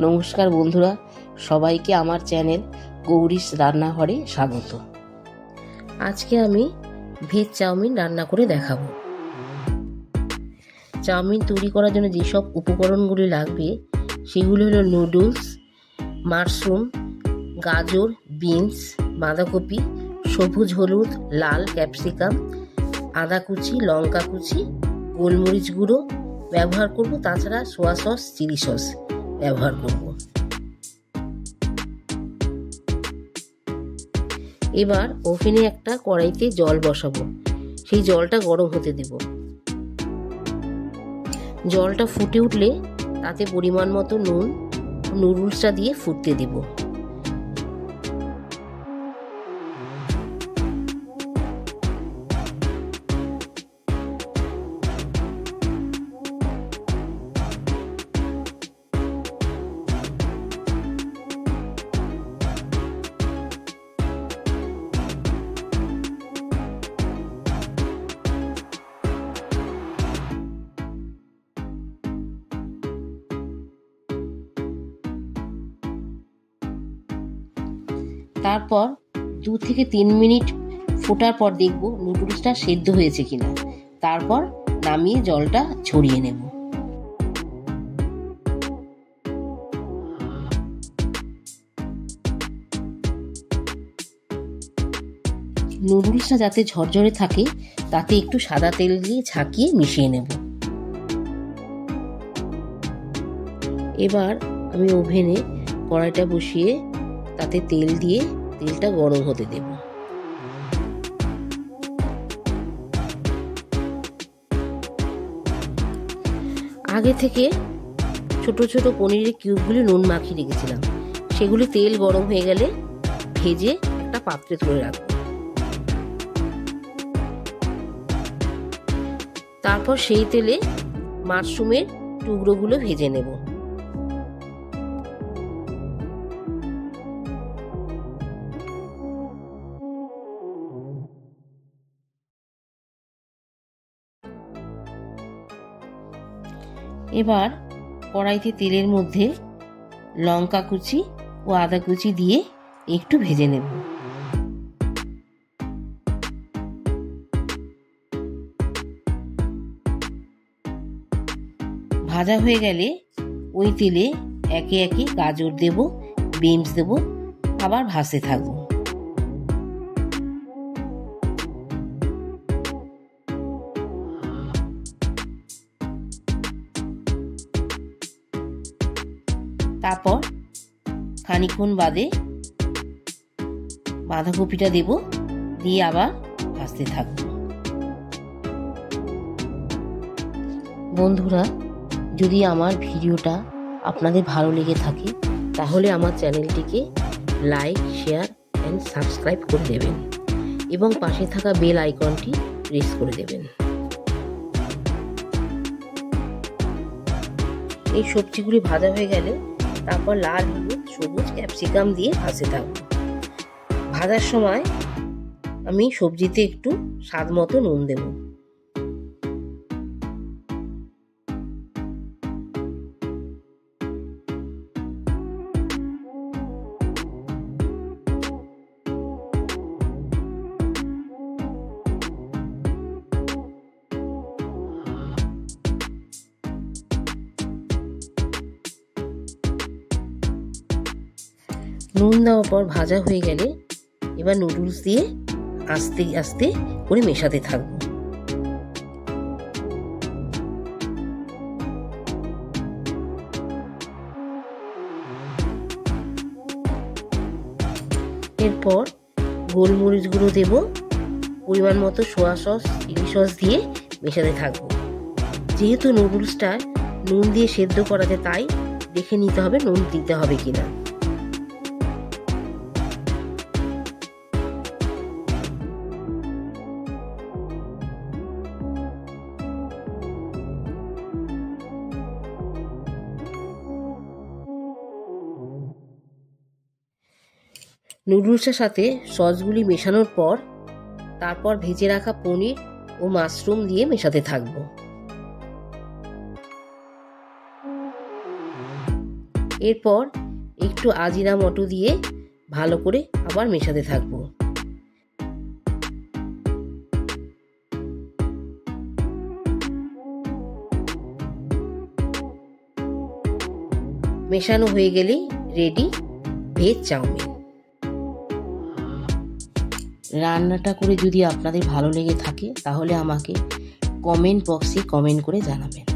নমস্কার বন্ধুরা, সবাইকে আমার চ্যানেল গৌরীস রান্নাঘরে স্বাগত। আজকে আমি ভেজ চাউমিন রান্না করে দেখাবো। চাউমিন তৈরি করার জন্য যেসব উপকরণগুলি লাগবে সেগুলো হলো নুডলস, মাশরুম, গাজর, বিনস, বাঁধাকপি, সবুজ হলুদ, লাল ক্যাপসিকাম, আদা কুচি, লঙ্কা কুচি, গোলমরিচ গুঁড়ো ব্যবহার করব, তাছাড়া সোয়া সস, চিলি সস ব্যবহার করব। এবার ওভেনে একটা কড়াইতে জল বসাবো, সেই জলটা গরম হতে দেব। জলটা ফুটে উঠলে তাতে পরিমাণ মতো নুন, নুডলসটা দিয়ে ফুটতে দেব। তারপর 2 থেকে 3 মিনিট ফোটার পর দেখব নুডলসটা সেদ্ধ হয়েছে কিনা। তারপর নামিয়ে জলটা ছড়িয়ে নেব। নুডলসটা যাতে ঝরঝরে থাকে তাতে একটু সাদা তেল দিয়ে ঝাঁকিয়ে মিশিয়ে নেব। এবার আমি ওভেনে কড়াইটা বসিয়ে তাতে তেল দিয়ে তেলটা গরম হতে দেব। আগে থেকে ছোট ছোট পনিরের কিউবগুলি নুন মাখিয়ে রেখেছিলাম, সেগুলি তেল গরম হয়ে গেলে ভেজে একটা পাত্রে তুলে রাখবো। তারপর সেই তেলে মাশরুমের টুকরোগুলো ভেজে নেব। এবার কড়াইতে তেলের মধ্যে লঙ্কা কুচি ও আদা কুচি দিয়ে একটু ভেজে নেব। ভাজা হয়ে গেলে ওই তেলে একে একে গাজর দেব, বিনস দেব, আবার ভাজতে থাকবো। তারপর খানিকক্ষণ বাদে বাঁধাকপিটা দেব, দিয়ে আবার ভাজতে থাকব। বন্ধুরা, যদি আমার ভিডিওটা আপনাদের ভালো লেগে থাকে তাহলে আমার চ্যানেলটিকে লাইক, শেয়ার অ্যান্ড সাবস্ক্রাইব করে দেবেন এবং পাশে থাকা বেল আইকনটি প্রেস করে দেবেন। এই সবজিগুলি ভাজা হয়ে গেলে তারপর লাল, হলুদ, সবুজ ক্যাপসিকাম দিয়ে ভাজতে থাকবো। ভাজার সময় আমি সবজিতে একটু স্বাদ মতো নুন দেব। নুন দেওয়ার পর ভাজা হয়ে গেলে এবার নুডলস দিয়ে আস্তে আস্তে করে মেশাতে থাকবো। এরপর গোলমরিচ গুঁড়ো দেব, পরিমাণ মতো সোয়া সস, চিলি সস দিয়ে মেশাতে থাকবো। যেহেতু নুডলসটা নুন দিয়ে সেদ্ধ করাতে তাই দেখে নিতে হবে নুন দিতে হবে কিনা। নুডলসের সাথে সসগুলি মেশানোর পর তারপর ভেজে রাখা পনির ও মাশরুম দিয়ে মেশাতে থাকবো। এরপর একটু আজিনামোটো দিয়ে ভালো করে আবার মেশাতে থাকবো। মেশানো হয়ে গেলেই রেডি ভেজ চাউমিন। রান্নাটা করে যদি আপনাদের ভালো লেগে থাকে তাহলে আমাকে কমেন্ট বক্সে কমেন্ট করে জানাবেন।